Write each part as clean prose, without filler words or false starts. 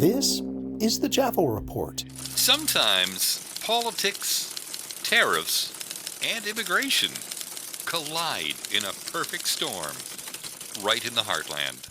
This is the Jaffel Report. Sometimes politics, tariffs, and immigration collide in a perfect storm right in the heartland.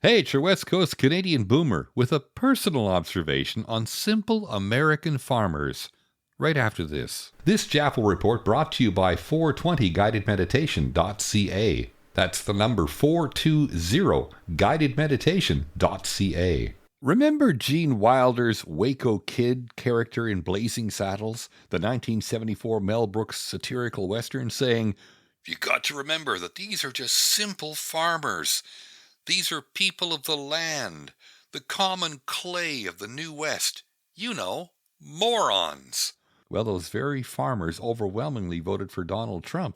Hey, it's your West Coast Canadian boomer with a personal observation on simple American farmers. Right after this. This Jaffel Report brought to you by 420guidedmeditation.ca. That's the number 420guidedmeditation.ca. Remember Gene Wilder's Waco Kid character in Blazing Saddles, the 1974 Mel Brooks satirical western, saying, "You got to remember that these are just simple farmers. These are people of the land, the common clay of the New West. You know, morons." Well, those very farmers overwhelmingly voted for Donald Trump,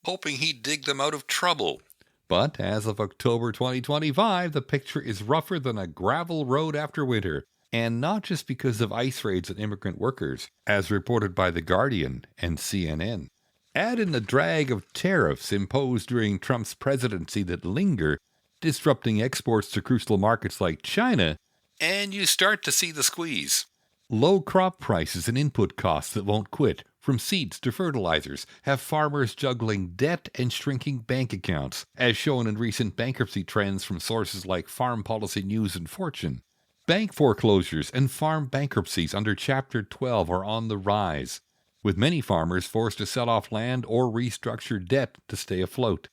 hoping he'd dig them out of trouble. But as of October 2025, the picture is rougher than a gravel road after winter, and not just because of ICE raids on immigrant workers, as reported by The Guardian and CNN. Add in the drag of tariffs imposed during Trump's presidency that linger, disrupting exports to crucial markets like China, and you start to see the squeeze. Low crop prices and input costs that won't quit, from seeds to fertilizers, have farmers juggling debt and shrinking bank accounts, as shown in recent bankruptcy trends from sources like Farm Policy News and Fortune. Bank foreclosures and farm bankruptcies under Chapter 12 are on the rise, with many farmers forced to sell off land or restructure debt to stay afloat.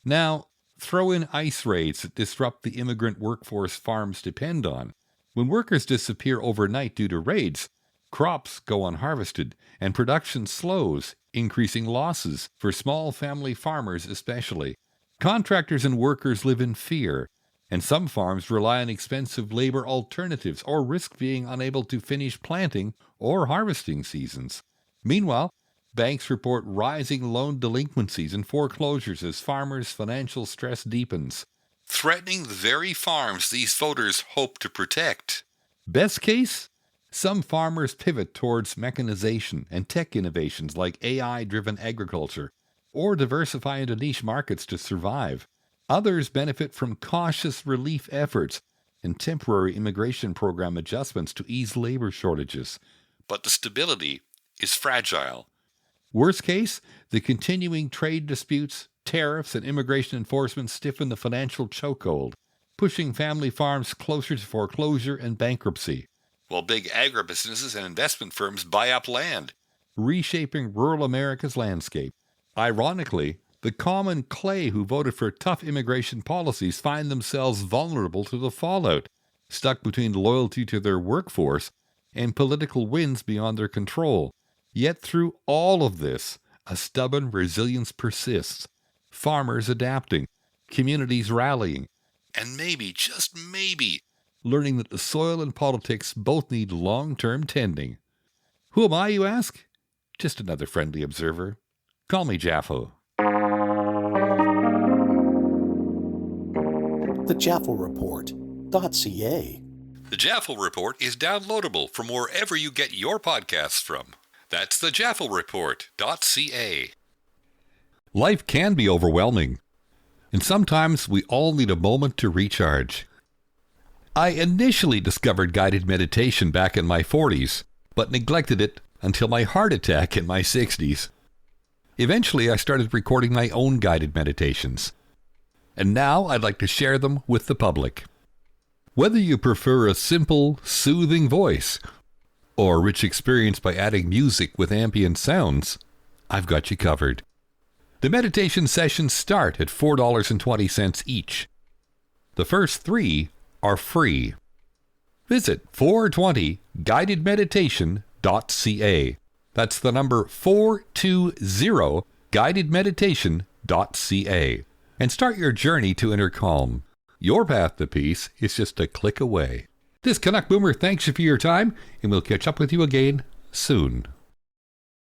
Now, throw in ICE raids that disrupt the immigrant workforce farms depend on. When workers disappear overnight due to raids, crops go unharvested, and production slows, increasing losses for small family farmers especially. Contractors and workers live in fear, and some farms rely on expensive labor alternatives or risk being unable to finish planting or harvesting seasons. Meanwhile, banks report rising loan delinquencies and foreclosures as farmers' financial stress deepens, threatening the very farms these voters hope to protect. Best case? Some farmers pivot towards mechanization and tech innovations like AI-driven agriculture, or diversify into niche markets to survive. Others benefit from cautious relief efforts and temporary immigration program adjustments to ease labor shortages. But the stability is fragile. Worst case, the continuing trade disputes, tariffs, and immigration enforcement stiffen the financial chokehold, pushing family farms closer to foreclosure and bankruptcy, while big agribusinesses and investment firms buy up land, reshaping rural America's landscape. Ironically, the common clay who voted for tough immigration policies find themselves vulnerable to the fallout, stuck between loyalty to their workforce and political winds beyond their control. Yet through all of this, a stubborn resilience persists, farmers adapting, communities rallying, and maybe, just maybe, learning that the soil and politics both need long-term tending. Who am I, you ask? Just another friendly observer. Call me Jaffo. The Jaffel Report.ca. The Jaffel Report is downloadable from wherever you get your podcasts from. That's the JaffelReport.ca. Life can be overwhelming, and sometimes we all need a moment to recharge. I initially discovered guided meditation back in my 40s, but neglected it until my heart attack in my 60s. Eventually, I started recording my own guided meditations, and now I'd like to share them with the public. Whether you prefer a simple, soothing voice or a rich experience by adding music with ambient sounds, I've got you covered. The meditation sessions start at $4.20 each. The first 3 are free. Visit 420guidedmeditation.ca. That's the number 420guidedmeditation.ca. And start your journey to inner calm. Your path to peace is just a click away. This Canuck Boomer thanks you for your time, and we'll catch up with you again soon.